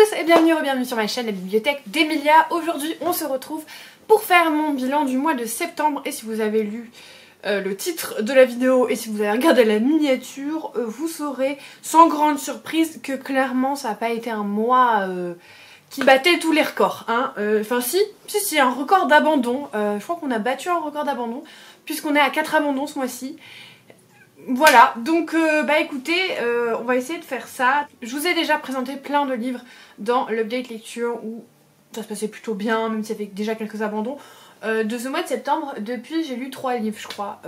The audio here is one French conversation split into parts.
tous et bienvenue sur ma chaîne La Bibliothèque d'Emilia. Aujourd'hui on se retrouve pour faire mon bilan du mois de septembre. Et si vous avez lu le titre de la vidéo et si vous avez regardé la miniature, vous saurez sans grande surprise que clairement ça n'a pas été un mois qui battait tous les records. Enfin si, un record d'abandon. Je crois qu'on a battu un record d'abandon puisqu'on est à 4 abandons ce mois-ci. Voilà, donc écoutez, on va essayer de faire ça. Je vous ai déjà présenté plein de livres dans l'update lecture où ça se passait plutôt bien, même s'il y avait déjà quelques abandons. De ce mois de septembre, depuis j'ai lu 3 livres je crois,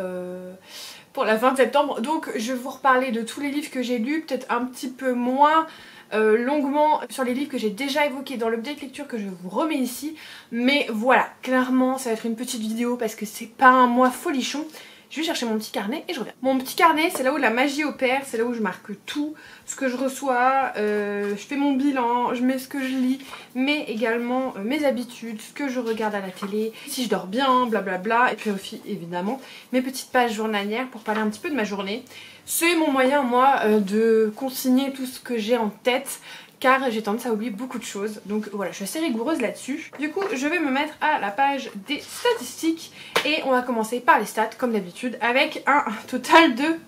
pour la fin de septembre. Donc je vais vous reparler de tous les livres que j'ai lus, peut-être un petit peu moins longuement sur les livres que j'ai déjà évoqués dans l'update lecture que je vous remets ici. Mais voilà, clairement ça va être une petite vidéo parce que c'est pas un mois folichon. Je vais chercher mon petit carnet et je reviens. Mon petit carnet, c'est là où la magie opère, c'est là où je marque tout ce que je reçois, je fais mon bilan, je mets ce que je lis, mais également mes habitudes, ce que je regarde à la télé, si je dors bien, blablabla, et puis aussi évidemment mes petites pages journalières pour parler un petit peu de ma journée. C'est mon moyen moi de consigner tout ce que j'ai en tête, car j'ai tendance à oublier beaucoup de choses. Donc voilà, je suis assez rigoureuse là-dessus. Du coup, je vais me mettre à la page des statistiques et on va commencer par les stats, comme d'habitude, avec un total de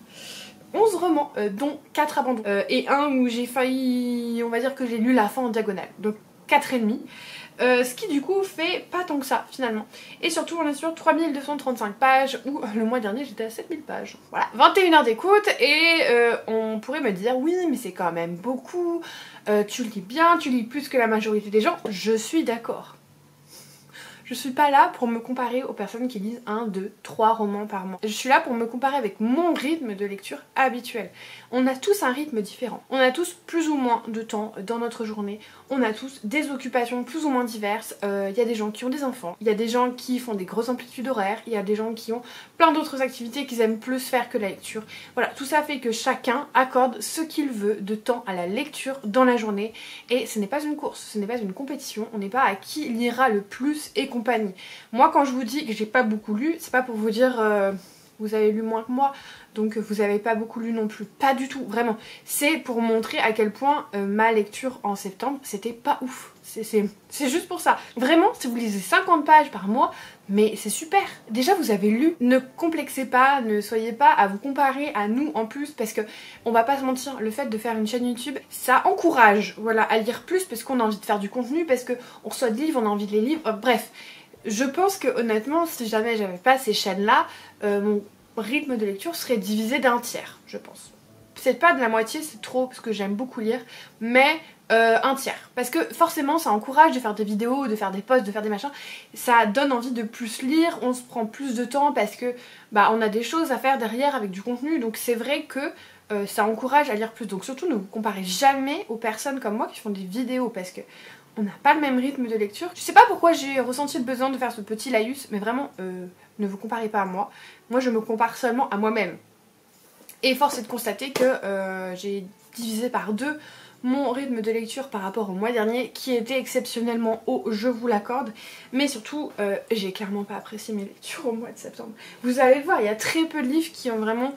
11 romans, dont 4 abandons. Et un où j'ai failli, on va dire que j'ai lu la fin en diagonale, donc 4,5. Ce qui du coup fait pas tant que ça finalement. Et surtout on est sur 3235 pages où le mois dernier j'étais à 7000 pages. Voilà, 21 heures d'écoute et on pourrait me dire oui mais c'est quand même beaucoup, tu lis bien, tu lis plus que la majorité des gens. Je suis d'accord. Je suis pas là pour me comparer aux personnes qui lisent 1, 2, 3 romans par mois. Je suis là pour me comparer avec mon rythme de lecture habituel. On a tous un rythme différent. On a tous plus ou moins de temps dans notre journée. On a tous des occupations plus ou moins diverses. Il y a des gens qui ont des enfants. Il y a des gens qui font des grosses amplitudes horaires. Il y a des gens qui ont plein d'autres activités qu'ils aiment plus faire que la lecture. Voilà, tout ça fait que chacun accorde ce qu'il veut de temps à la lecture dans la journée. Et ce n'est pas une course, ce n'est pas une compétition. On n'est pas à qui lira le plus et compagnie. Moi quand je vous dis que j'ai pas beaucoup lu, c'est pas pour vous dire vous avez lu moins que moi donc vous avez pas beaucoup lu non plus, pas du tout, vraiment. C'est pour montrer à quel point ma lecture en septembre c'était pas ouf. C'est juste pour ça. Vraiment, si vous lisez 50 pages par mois, mais c'est super. Déjà vous avez lu. Ne complexez pas, ne soyez pas à vous comparer à nous en plus parce que on va pas se mentir, le fait de faire une chaîne YouTube, ça encourage voilà, à lire plus parce qu'on a envie de faire du contenu, parce qu'on reçoit des livres, on a envie de les lire, bref. Je pense que honnêtement, si jamais j'avais pas ces chaînes-là, mon rythme de lecture serait divisé d'un tiers, je pense. Peut-être pas de la moitié, c'est trop parce que j'aime beaucoup lire, mais un tiers. Parce que forcément ça encourage de faire des vidéos, de faire des posts, de faire des machins. Ça donne envie de plus lire, on se prend plus de temps parce que on a des choses à faire derrière avec du contenu. Donc c'est vrai que ça encourage à lire plus. Donc surtout ne vous comparez jamais aux personnes comme moi qui font des vidéos parce que on n'a pas le même rythme de lecture. Je sais pas pourquoi j'ai ressenti le besoin de faire ce petit laïus, mais vraiment, ne vous comparez pas à moi. Moi, je me compare seulement à moi-même. Et force est de constater que j'ai divisé par 2 mon rythme de lecture par rapport au mois dernier, qui était exceptionnellement haut, je vous l'accorde. Mais surtout, j'ai clairement pas apprécié mes lectures au mois de septembre. Vous allez le voir, il y a très peu de livres qui ont vraiment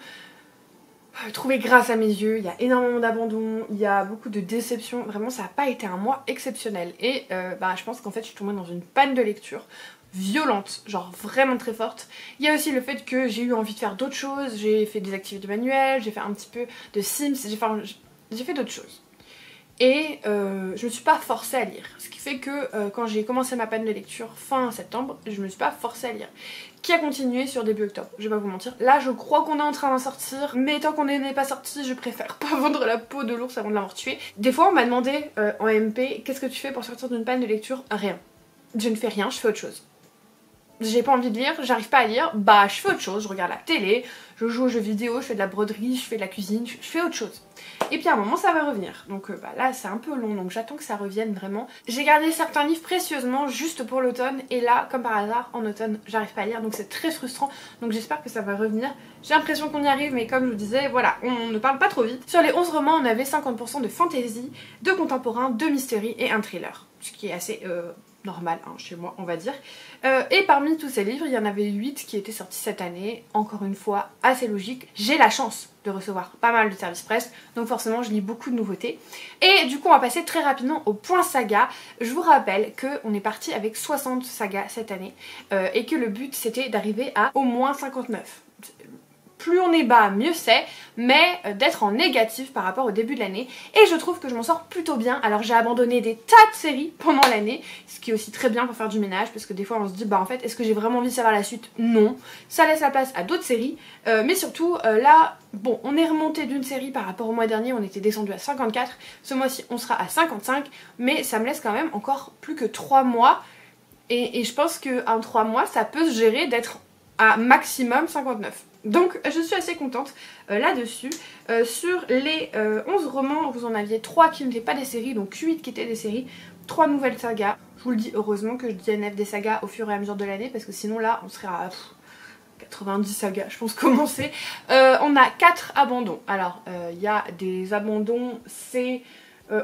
trouvé grâce à mes yeux, il y a énormément d'abandons, il y a beaucoup de déceptions, vraiment ça n'a pas été un mois exceptionnel. Et je pense qu'en fait je suis tombée dans une panne de lecture violente, genre vraiment très forte. Il y a aussi le fait que j'ai eu envie de faire d'autres choses, j'ai fait des activités manuelles, j'ai fait un petit peu de Sims, j'ai fait d'autres choses. Et je me suis pas forcée à lire, ce qui fait que quand j'ai commencé ma panne de lecture fin septembre, je me suis pas forcée à lire, qui a continué sur début octobre, je vais pas vous mentir. Là je crois qu'on est en train d'en sortir, mais tant qu'on n'est pas sorti, je préfère pas vendre la peau de l'ours avant de l'avoir tué. Des fois on m'a demandé en MP, qu'est-ce que tu fais pour sortir d'une panne de lecture? Rien. Je ne fais rien, je fais autre chose. J'ai pas envie de lire, j'arrive pas à lire, je fais autre chose, je regarde la télé, je joue aux jeux vidéo, je fais de la broderie, je fais de la cuisine, je fais autre chose. Et puis à un moment ça va revenir, donc là c'est un peu long, donc j'attends que ça revienne vraiment. J'ai gardé certains livres précieusement juste pour l'automne, et là comme par hasard en automne j'arrive pas à lire, donc c'est très frustrant, donc j'espère que ça va revenir. J'ai l'impression qu'on y arrive, mais comme je vous disais, voilà, on ne parle pas trop vite. Sur les 11 romans on avait 50% de fantasy, de contemporain, de mystery et un thriller, ce qui est assez normal hein, chez moi on va dire. Et parmi tous ces livres il y en avait 8 qui étaient sortis cette année, encore une fois assez logique. J'ai la chance de recevoir pas mal de services presse, donc forcément je lis beaucoup de nouveautés. Et du coup on va passer très rapidement au point saga. Je vous rappelle qu'on est parti avec 60 sagas cette année et que le but c'était d'arriver à au moins 59. Plus on est bas, mieux c'est, mais d'être en négatif par rapport au début de l'année. Et je trouve que je m'en sors plutôt bien. Alors j'ai abandonné des tas de séries pendant l'année, ce qui est aussi très bien pour faire du ménage, parce que des fois on se dit, bah en fait, est-ce que j'ai vraiment envie de savoir la suite? Non. Ça laisse la place à d'autres séries. Mais surtout, là, bon, on est remonté d'une série par rapport au mois dernier, on était descendu à 54. Ce mois-ci, on sera à 55, mais ça me laisse quand même encore plus que 3 mois. Et je pense qu'en 3 mois, ça peut se gérer d'être à maximum 59. Donc je suis assez contente là-dessus. Sur les 11 romans, vous en aviez 3 qui n'étaient pas des séries, donc 8 qui étaient des séries, 3 nouvelles sagas. Je vous le dis, heureusement que je DNF des sagas au fur et à mesure de l'année, parce que sinon là on serait à 90 sagas je pense commencer. On a 4 abandons. Alors il y a des abandons, c'est...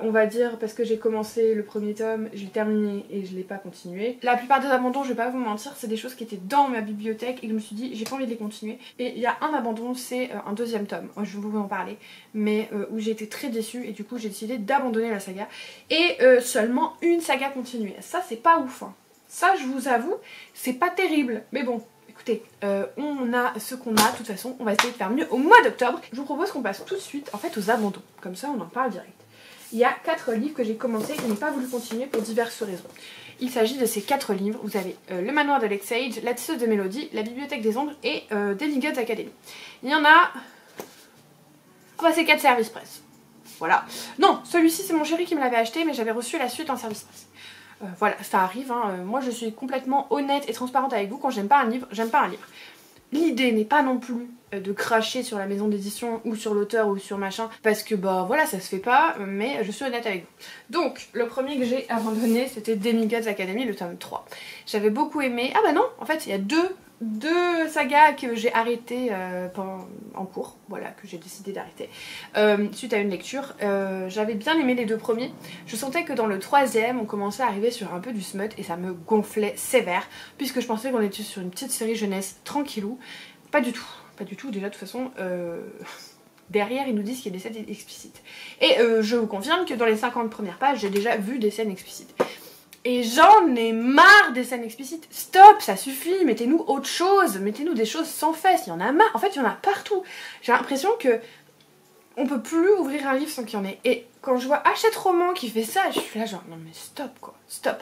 on va dire parce que j'ai commencé le premier tome, je l'ai terminé et je l'ai pas continué. La plupart des abandons, je vais pas vous mentir, c'est des choses qui étaient dans ma bibliothèque et je me suis dit j'ai pas envie de les continuer. Et il y a un abandon, c'est un deuxième tome, je vais vous en parler, mais où j'ai été très déçue et du coup j'ai décidé d'abandonner la saga. Et seulement une saga continuée, ça c'est pas ouf hein. Ça je vous avoue, c'est pas terrible, mais bon. Écoutez, on a ce qu'on a, de toute façon on va essayer de faire mieux au mois d'octobre. Je vous propose qu'on passe tout de suite en fait aux abandons, comme ça on en parle direct. Il y a 4 livres que j'ai commencé et que je n'ai pas voulu continuer pour diverses raisons. Il s'agit de ces 4 livres. Vous avez Le Manoir de Lexage, La Tisseuse de Mélodie, La Bibliothèque des Ombres et Demigods Academy. Il y en a... Enfin, c'est 4 services presse. Voilà. Non, celui-ci c'est mon chéri qui me l'avait acheté, mais j'avais reçu la suite en service presse. Voilà, ça arrive. Hein. Moi je suis complètement honnête et transparente avec vous. Quand j'aime pas un livre, j'aime pas un livre. L'idée n'est pas non plus de cracher sur la maison d'édition ou sur l'auteur ou sur machin, parce que bah voilà ça se fait pas, mais je suis honnête avec vous. Donc le premier que j'ai abandonné c'était Demigods Academy, le tome 3. J'avais beaucoup aimé, ah bah non en fait il y a deux sagas que j'ai arrêtées en cours, voilà, que j'ai décidé d'arrêter suite à une lecture. J'avais bien aimé les 2 premiers, je sentais que dans le 3e on commençait à arriver sur un peu du smut et ça me gonflait sévère, puisque je pensais qu'on était sur une petite série jeunesse tranquillou. Pas du tout, déjà de toute façon derrière ils nous disent qu'il y a des scènes explicites. Et je vous confirme que dans les 50 premières pages j'ai déjà vu des scènes explicites. Et j'en ai marre des scènes explicites. Stop, ça suffit, mettez-nous autre chose, mettez-nous des choses sans fesses, il y en a marre. En fait, il y en a partout. J'ai l'impression que on peut plus ouvrir un livre sans qu'il y en ait. Et quand je vois Hachette Roman qui fait ça, je suis là genre non mais stop quoi, stop.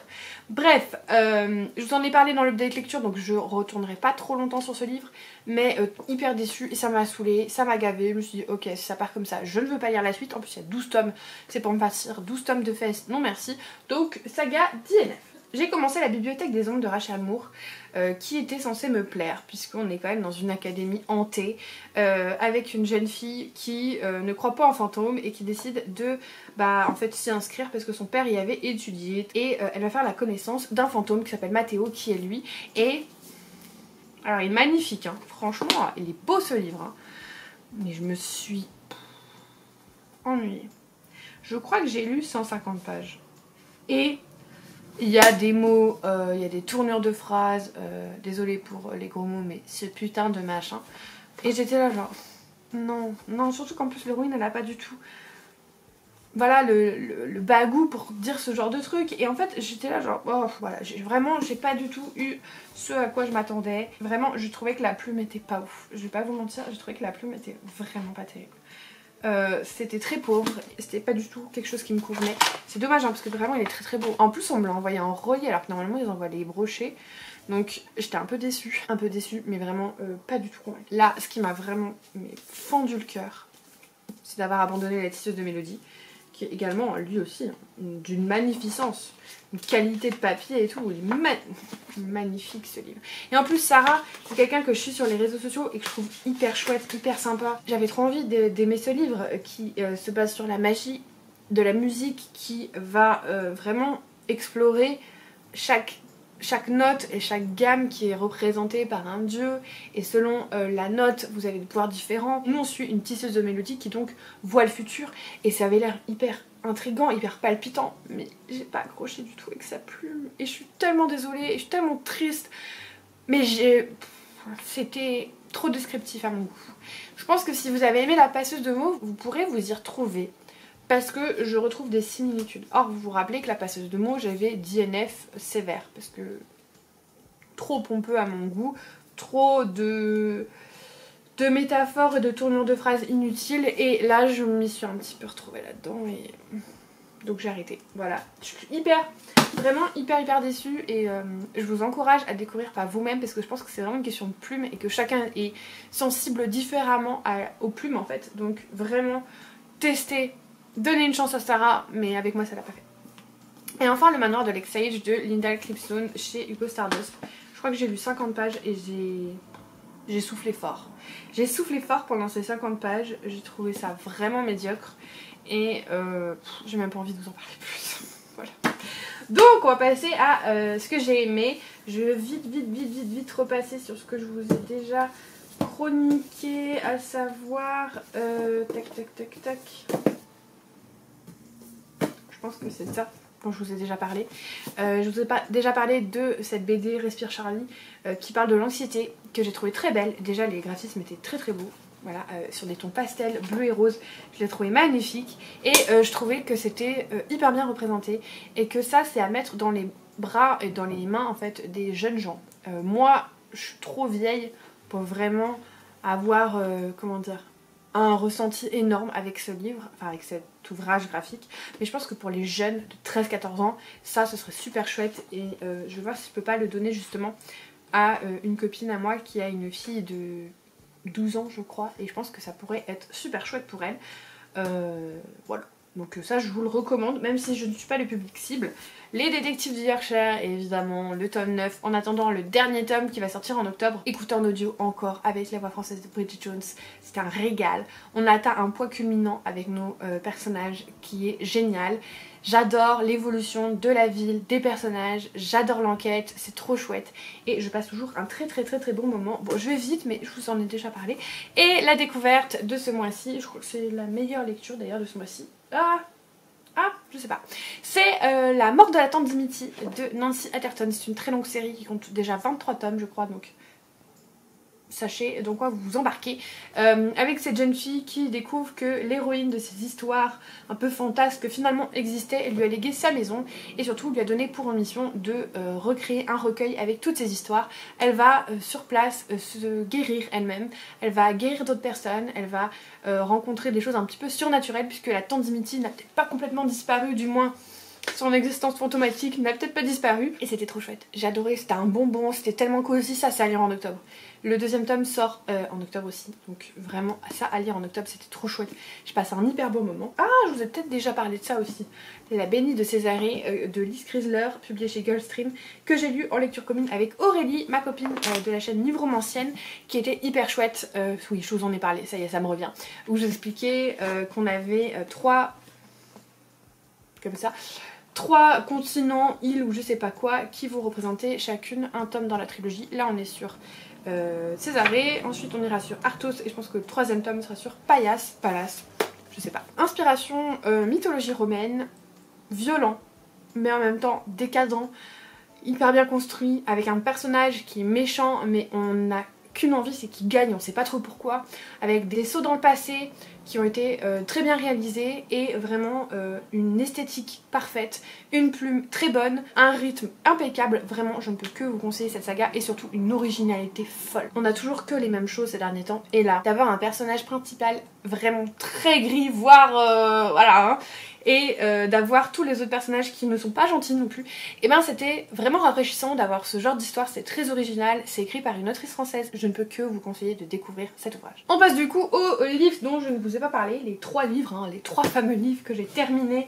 Bref, je vous en ai parlé dans l'update lecture, donc je retournerai pas trop longtemps sur ce livre, mais hyper déçue et ça m'a saoulée, ça m'a gavée. Je me suis dit ok, si ça part comme ça, je ne veux pas lire la suite. En plus il y a 12 tomes, c'est pour me partir 12 tomes de fesses, non merci. Donc saga DNF. J'ai commencé La Bibliothèque des Ombres de Rachel Moore, qui était censée me plaire, puisqu'on est quand même dans une académie hantée, avec une jeune fille qui ne croit pas en fantômes et qui décide de en fait s'y inscrire parce que son père y avait étudié. Et elle va faire la connaissance d'un fantôme qui s'appelle Mathéo, qui est lui. Et alors il est magnifique, hein. Franchement, il est beau ce livre, hein. Mais je me suis ennuyée. Je crois que j'ai lu 150 pages. Et il y a des mots, il y a des tournures de phrases, désolée pour les gros mots, mais ce putain de machin. Et j'étais là genre, non, non, surtout qu'en plus l'héroïne elle a pas du tout, voilà, le bagou pour dire ce genre de truc. Et en fait j'étais là genre, oh voilà, j'ai pas du tout eu ce à quoi je m'attendais. Vraiment, je trouvais que la plume était pas ouf. Je vais pas vous mentir, je trouvais que la plume était vraiment pas terrible. C'était très pauvre, c'était pas du tout quelque chose qui me convenait. C'est dommage hein, parce que vraiment il est très très beau. En plus on me l'a envoyé en relié alors que normalement ils envoient les brochés. Donc j'étais un peu déçue, mais vraiment pas du tout convaincue. Là ce qui m'a vraiment fendu le cœur, c'est d'avoir abandonné La Tisseuse de Mélodie, qui est également lui aussi hein, d'une magnificence, une qualité de papier et tout, il est magnifique ce livre. Et en plus Sarah, c'est quelqu'un que je suis sur les réseaux sociaux et que je trouve hyper chouette, hyper sympa. J'avais trop envie d'aimer ce livre qui se base sur la magie de la musique, qui va vraiment explorer chaque chaque note et chaque gamme qui est représentée par un dieu, et selon la note vous avez des pouvoirs différents. Nous on suit une tisseuse de mélodie qui donc voit le futur, et ça avait l'air hyper intriguant, hyper palpitant, mais j'ai pas accroché du tout avec sa plume et je suis tellement désolée et je suis tellement triste, mais c'était trop descriptif à mon goût. Je pense que si vous avez aimé la passeuse de mots, vous pourrez vous y retrouver, parce que je retrouve des similitudes. Or vous vous rappelez que la passeuse de mots, j'avais DNF sévère, parce que trop pompeux à mon goût, trop de métaphores et de tournures de phrases inutiles, et là je m'y suis un petit peu retrouvée là-dedans, et donc j'ai arrêté. Voilà, je suis vraiment hyper déçue, et je vous encourage à découvrir par vous-même, parce que je pense que c'est vraiment une question de plumes et que chacun est sensible différemment aux plumes en fait. Donc vraiment testez, donnez une chance à Sarah, mais avec moi ça l'a pas fait. Et enfin le manoir de l'Exage de Linda Clipstone chez Hugo Stardust. Je crois que j'ai lu 50 pages et j'ai soufflé fort. J'ai soufflé fort pendant ces 50 pages, j'ai trouvé ça vraiment médiocre, et j'ai même pas envie de vous en parler plus. Voilà. Donc on va passer à ce que j'ai aimé. Je vais vite repasser sur ce que je vous ai déjà chroniqué, à savoir tac. Je pense que c'est ça dont je vous ai déjà parlé. Je vous ai déjà parlé de cette BD Respire Charlie qui parle de l'anxiété, que j'ai trouvé très belle. Déjà les graphismes étaient très beaux. Voilà, sur des tons pastels, bleu et rose, je l'ai trouvé magnifique, et je trouvais que c'était hyper bien représenté, et que ça c'est à mettre dans les bras et dans les mains en fait des jeunes gens. Moi je suis trop vieille pour vraiment avoir comment dire, un ressenti énorme avec ce livre, enfin avec cet ouvrage graphique, mais je pense que pour les jeunes de 13-14 ans, ça ce serait super chouette, et je vais voir si je peux pas le donner justement à une copine à moi qui a une fille de 12 ans je crois, et je pense que ça pourrait être super chouette pour elle. Voilà, donc ça je vous le recommande, même si je ne suis pas le public cible. Les détectives du Yorkshire, et évidemment le tome 9, en attendant le dernier tome qui va sortir en octobre. Écoutez en audio encore avec la voix française de Bridget Jones, c'est un régal. On a atteint un point culminant avec nos personnages qui est génial. J'adore l'évolution de la ville, des personnages, j'adore l'enquête, c'est trop chouette, et je passe toujours un très bon moment. Bon, je vais vite, mais je vous en ai déjà parlé. Et la découverte de ce mois-ci, je crois que c'est la meilleure lecture d'ailleurs de ce mois-ci. Je sais pas. C'est La mort de la tante Dimitri de Nancy Atherton. C'est une très longue série qui compte déjà 23 tomes je crois, donc sachez dans quoi vous vous embarquez, avec cette jeune fille qui découvre que l'héroïne de ces histoires un peu fantasques finalement existait. Elle lui a légué sa maison, et surtout lui a donné pour mission de recréer un recueil avec toutes ces histoires. Elle va sur place se guérir elle-même, elle va guérir d'autres personnes, elle va rencontrer des choses un petit peu surnaturelles, puisque la tante Dimitri n'a peut-être pas complètement disparu, du moins son existence fantomatique n'a peut-être pas disparu, et c'était trop chouette. J'ai adoré, c'était un bonbon, c'était tellement cosy. Ça c'est à lire en octobre. Le deuxième tome sort en octobre aussi, donc vraiment ça à lire en octobre, c'était trop chouette. Je passe un hyper bon moment. Ah, je vous ai peut-être déjà parlé de ça aussi. C'est La bénie de Césarée de Liz Chrysler, publié chez Girlstream, que j'ai lu en lecture commune avec Aurélie, ma copine de la chaîne Livromancienne, qui était hyper chouette. Oui, je vous en ai parlé, ça y est, ça me revient. Où j'expliquais qu'on avait trois continents, îles ou je sais pas quoi, qui vont représenter chacune un tome dans la trilogie. Là on est sur Césarée, ensuite on ira sur Arthos, et je pense que le troisième tome sera sur Pallas, je sais pas. Inspiration mythologie romaine, violent, mais en même temps décadent, hyper bien construit, avec un personnage qui est méchant, mais on n'a qu'une envie, c'est qu'il gagne, on sait pas trop pourquoi, avec des sauts dans le passé qui ont été très bien réalisés, et vraiment une esthétique parfaite, une plume très bonne, un rythme impeccable. Vraiment je ne peux que vous conseiller cette saga, et surtout une originalité folle. On a toujours que les mêmes choses ces derniers temps, et là d'avoir un personnage principal vraiment très gris, voire voilà hein, et d'avoir tous les autres personnages qui ne sont pas gentils non plus, et ben c'était vraiment rafraîchissant d'avoir ce genre d'histoire. C'est très original, c'est écrit par une autrice française. Je ne peux que vous conseiller de découvrir cet ouvrage. On passe du coup aux livres dont je ne vous ai pas parlé, les 3 livres, hein, les 3 fameux livres que j'ai terminés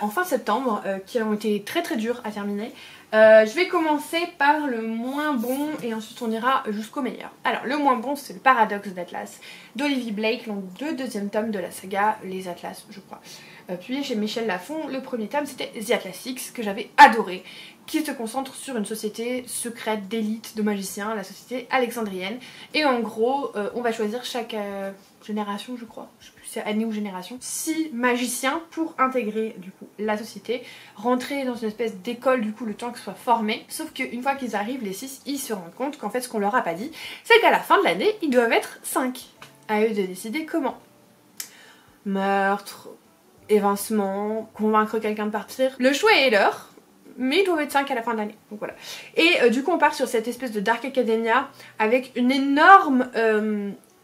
en fin septembre, qui ont été très durs à terminer. Je vais commencer par le moins bon et ensuite on ira jusqu'au meilleur. Alors le moins bon c'est le Paradoxe d'Atlas d'Olivier Blake, donc le deuxième tome de la saga Les Atlas je crois. Publié chez Michel Lafon, le premier tome c'était The Atlas X que j'avais adoré, qui se concentre sur une société secrète d'élite de magiciens, la société alexandrienne. Et en gros on va choisir chaque génération je crois, je sais plus si c'est année ou génération, 6 magiciens pour intégrer du coup la société, rentrer dans une espèce d'école du coup le temps qu'ils soient formés. Sauf qu'une fois qu'ils arrivent les 6, ils se rendent compte qu'en fait ce qu'on leur a pas dit, c'est qu'à la fin de l'année ils doivent être 5. À eux de décider comment. Meurtre, évincement, convaincre quelqu'un de partir. Le choix est leur, mais ils doivent être 5 à la fin de l'année. Donc voilà. Et du coup on part sur cette espèce de Dark Academia avec une énorme...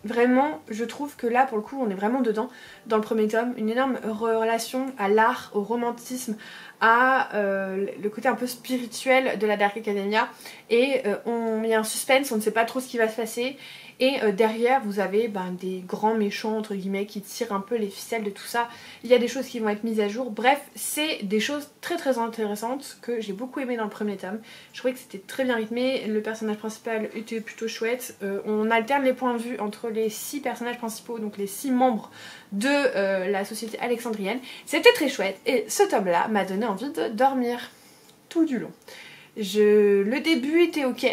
Vraiment, je trouve que là, pour le coup, on est vraiment dedans, dans le premier tome, une énorme relation à l'art, au romantisme, à le côté un peu spirituel de la Dark Academia. Et il y a un suspense, on ne sait pas trop ce qui va se passer. Et derrière, vous avez des grands méchants, entre guillemets, qui tirent un peu les ficelles de tout ça. Il y a des choses qui vont être mises à jour. Bref, c'est des choses très très intéressantes que j'ai beaucoup aimé dans le premier tome. Je trouvais que c'était très bien rythmé, le personnage principal était plutôt chouette. On alterne les points de vue entre les 6 personnages principaux, donc les 6 membres de la société alexandrienne. C'était très chouette et ce tome-là m'a donné envie de dormir tout du long. Le début était ok.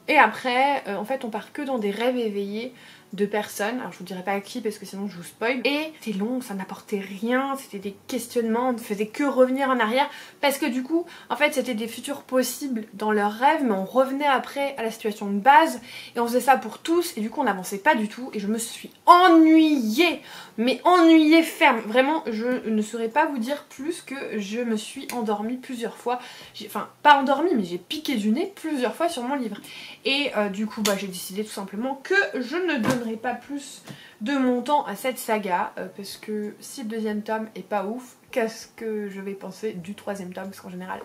Et après, en fait, on part que dans des rêves éveillés de personnes. Alors je vous dirai pas à qui parce que sinon je vous spoil. Et c'était long, ça n'apportait rien, c'était des questionnements, on ne faisait que revenir en arrière. Parce que du coup, en fait, c'était des futurs possibles dans leurs rêves, mais on revenait après à la situation de base. Et on faisait ça pour tous, et du coup on n'avançait pas du tout. Et je me suis ennuyée, mais ennuyée ferme. Vraiment, je ne saurais pas vous dire plus que je me suis endormie plusieurs fois. Enfin, pas endormie, mais j'ai piqué du nez plusieurs fois sur mon livre. Et du coup, j'ai décidé tout simplement que je ne donnerai pas plus de mon temps à cette saga parce que si le deuxième tome est pas ouf, qu'est-ce que je vais penser du troisième tome? Parce qu'en général,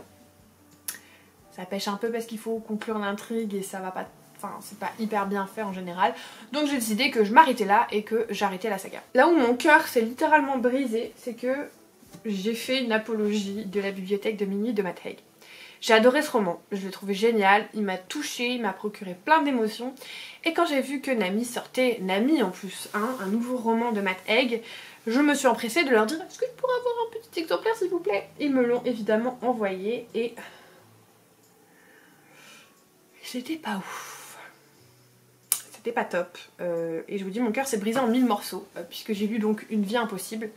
ça pêche un peu parce qu'il faut conclure l'intrigue et ça va pas... Enfin, c'est pas hyper bien fait en général. Donc j'ai décidé que je m'arrêtais là et que j'arrêtais la saga. Là où mon cœur s'est littéralement brisé, c'est que j'ai fait une apologie de la bibliothèque de minuit de Matt Haig. J'ai adoré ce roman, je l'ai trouvé génial, il m'a touchée, il m'a procuré plein d'émotions. Et quand j'ai vu que Nami sortait, Nami en plus, un nouveau roman de Matt Haig, je me suis empressée de leur dire est-ce que je pourrais avoir un petit exemplaire s'il vous plaît? Ils me l'ont évidemment envoyé et... c'était pas ouf. C'était pas top. Et je vous dis, mon cœur s'est brisé en 1000 morceaux, puisque j'ai lu donc Une vie impossible.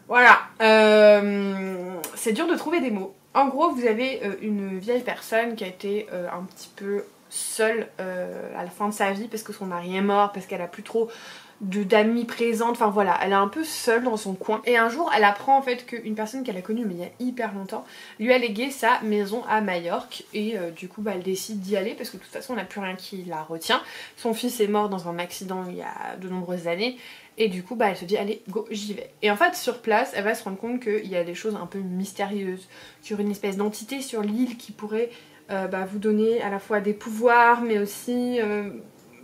Voilà, c'est dur de trouver des mots. En gros, vous avez une vieille personne qui a été un petit peu seule à la fin de sa vie parce que son mari est mort, parce qu'elle a plus trop d'amis présentes, enfin voilà, elle est un peu seule dans son coin. Et un jour, elle apprend en fait qu'une personne qu'elle a connue mais il y a hyper longtemps lui a légué sa maison à Majorque et du coup elle décide d'y aller parce que de toute façon on n'a plus rien qui la retient. Son fils est mort dans un accident il y a de nombreuses années. Et du coup elle se dit allez go j'y vais. Et en fait sur place elle va se rendre compte qu'il y a des choses un peu mystérieuses, qu'il y aurait une espèce d'entité sur l'île qui pourrait vous donner à la fois des pouvoirs mais aussi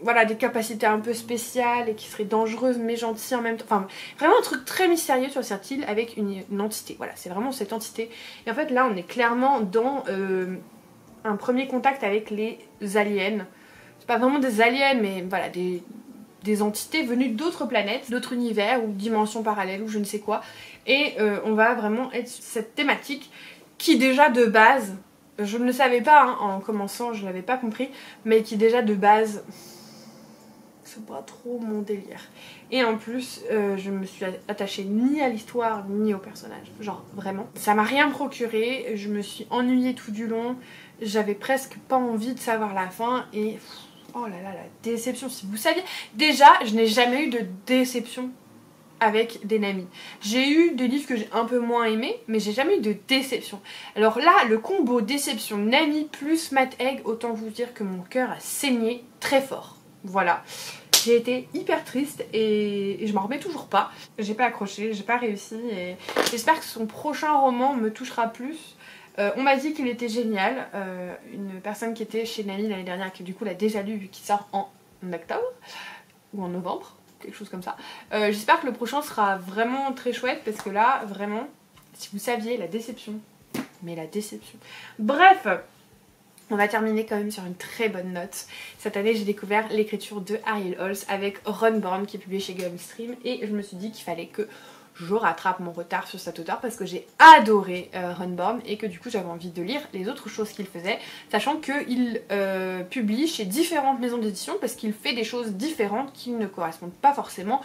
voilà, des capacités un peu spéciales et qui seraient dangereuses mais gentilles en même temps. Enfin vraiment un truc très mystérieux sur cette île avec une entité. Voilà, c'est vraiment cette entité. Et en fait là on est clairement dans un premier contact avec les aliens. C'est pas vraiment des aliens mais voilà des entités venues d'autres planètes, d'autres univers ou dimensions parallèles ou je ne sais quoi. Et on va vraiment être sur cette thématique qui déjà de base, je ne le savais pas hein, en commençant, je ne l'avais pas compris, mais qui déjà de base, c'est pas trop mon délire. Et en plus, je me suis attachée ni à l'histoire ni au personnage, genre vraiment. Ça m'a rien procuré, je me suis ennuyée tout du long, j'avais presque pas envie de savoir la fin et... oh là là, la déception, si vous saviez. Déjà, je n'ai jamais eu de déception avec des Nami. J'ai eu des livres que j'ai un peu moins aimés, mais j'ai jamais eu de déception. Alors là, le combo déception Nami plus Matt Haig, autant vous dire que mon cœur a saigné très fort. Voilà. J'ai été hyper triste et je m'en remets toujours pas. J'ai pas accroché, j'ai pas réussi et j'espère que son prochain roman me touchera plus. On m'a dit qu'il était génial, une personne qui était chez Nami l'année dernière, qui du coup l'a déjà lu vu qu'il sort en octobre ou en novembre. quelque chose comme ça. J'espère que le prochain sera vraiment très chouette parce que là, vraiment, si vous saviez la déception, mais la déception. Bref, on va terminer quand même sur une très bonne note. Cette année, j'ai découvert l'écriture de Ariel Holz avec Runborn qui est publié chez Gumstream et je me suis dit qu'il fallait que je rattrape mon retard sur cet auteur parce que j'ai adoré Runborn et que du coup j'avais envie de lire les autres choses qu'il faisait, sachant qu'il publie chez différentes maisons d'édition parce qu'il fait des choses différentes qui ne correspondent pas forcément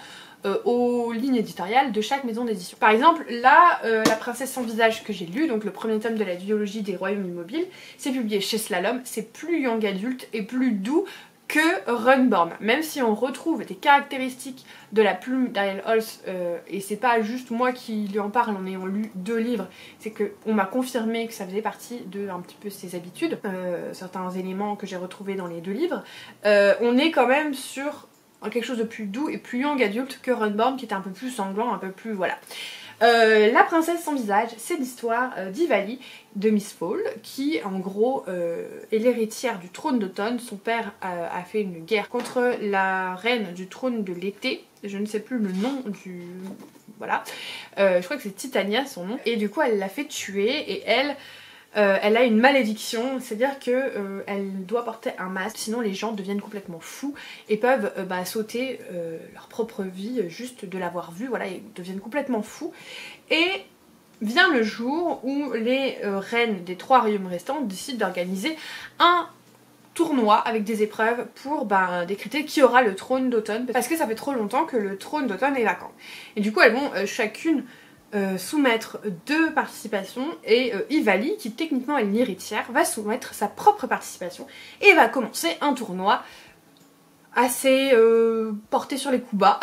aux lignes éditoriales de chaque maison d'édition. Par exemple, là, La princesse sans visage que j'ai lu, donc le premier tome de la duologie des royaumes immobiles, c'est publié chez Slalom, c'est plus young adulte et plus doux que Runborn, même si on retrouve des caractéristiques de la plume d'Ariel Holz, et c'est pas juste moi qui lui en parle en ayant lu 2 livres, c'est qu'on m'a confirmé que ça faisait partie de un petit peu ses habitudes, certains éléments que j'ai retrouvés dans les 2 livres, on est quand même sur quelque chose de plus doux et plus young adulte que Runborn qui était un peu plus sanglant, un peu plus voilà. La princesse sans visage, c'est l'histoire d'Ivali, de Mistfall, qui en gros est l'héritière du trône d'automne. Son père a fait une guerre contre la reine du trône de l'été, je ne sais plus le nom du... voilà. Je crois que c'est Titania son nom, et du coup elle l'a fait tuer et elle a une malédiction, c'est-à-dire que elle doit porter un masque, sinon les gens deviennent complètement fous et peuvent sauter leur propre vie juste de l'avoir vue, voilà, ils deviennent complètement fous. Et vient le jour où les reines des 3 royaumes restants décident d'organiser un tournoi avec des épreuves pour décréter qui aura le trône d'automne, parce que ça fait trop longtemps que le trône d'automne est vacant. Et du coup elles vont chacune soumettre 2 participations et Ivali, qui techniquement est l'héritière, va soumettre sa propre participation et va commencer un tournoi assez porté sur les coups bas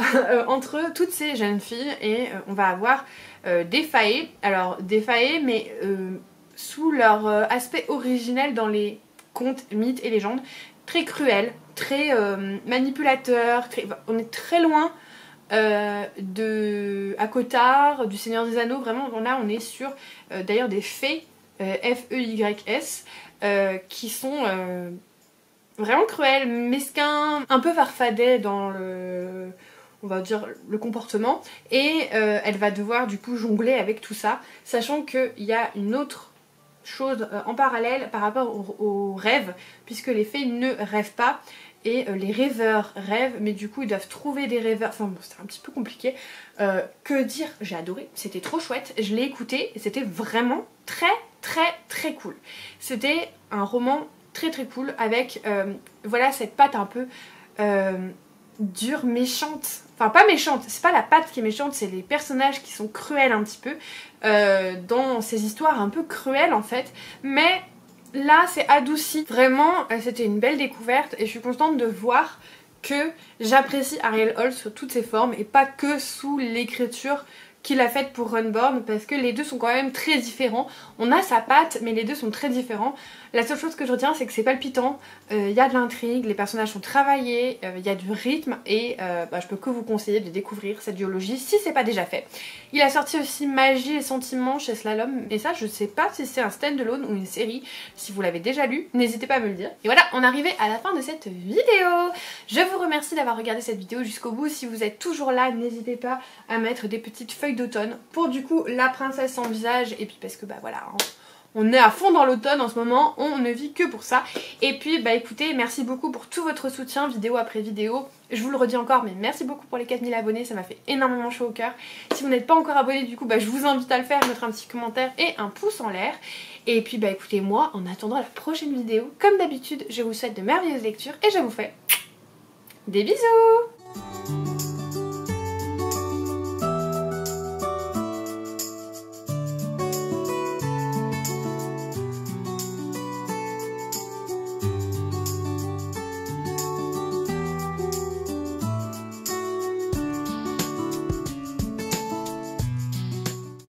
entre toutes ces jeunes filles et on va avoir des faées, alors des faées mais sous leur aspect originel dans les contes, mythes et légendes, très cruels, très manipulateurs, on est très loin de Akotar, du Seigneur des Anneaux, vraiment là on est sur d'ailleurs des fées, F-E-Y-S, qui sont vraiment cruels, mesquins, un peu farfadets dans le, on va dire, le comportement, et elle va devoir du coup jongler avec tout ça, sachant qu'il y a une autre chose en parallèle par rapport aux rêves, puisque les fées ne rêvent pas, et les rêveurs rêvent, mais du coup ils doivent trouver des rêveurs, enfin bon c'était un petit peu compliqué. Que dire, j'ai adoré, c'était trop chouette, je l'ai écouté et c'était vraiment très cool. C'était un roman très cool avec voilà cette patte un peu dure, méchante, enfin pas méchante, c'est pas la patte qui est méchante, c'est les personnages qui sont cruels un petit peu dans ces histoires un peu cruelles en fait, mais là c'est adouci, vraiment c'était une belle découverte et je suis contente de voir que j'apprécie Ariel Holz sous toutes ses formes et pas que sous l'écriture qu'il a faite pour Runborn, parce que les deux sont quand même très différents. On a sa patte mais les deux sont très différents. La seule chose que je retiens c'est que c'est palpitant, y a de l'intrigue, les personnages sont travaillés, il y a du rythme et je peux que vous conseiller de découvrir cette duologie si c'est pas déjà fait. Il a sorti aussi Magie et Sentiments chez Slalom, et ça je sais pas si c'est un stand-alone ou une série. Si vous l'avez déjà lu, n'hésitez pas à me le dire. Et voilà, on est arrivé à la fin de cette vidéo. Je vous remercie d'avoir regardé cette vidéo jusqu'au bout. Si vous êtes toujours là, n'hésitez pas à mettre des petites feuilles d'automne pour du coup La princesse sans visage, et puis parce que voilà, hein, on est à fond dans l'automne en ce moment, on ne vit que pour ça. Et puis écoutez, merci beaucoup pour tout votre soutien vidéo après vidéo. Je vous le redis encore, mais merci beaucoup pour les 4000 abonnés, ça m'a fait énormément chaud au cœur. Si vous n'êtes pas encore abonné du coup, je vous invite à le faire, mettre un petit commentaire et un pouce en l'air. Et puis écoutez, moi en attendant la prochaine vidéo, comme d'habitude, je vous souhaite de merveilleuses lectures et je vous fais des bisous.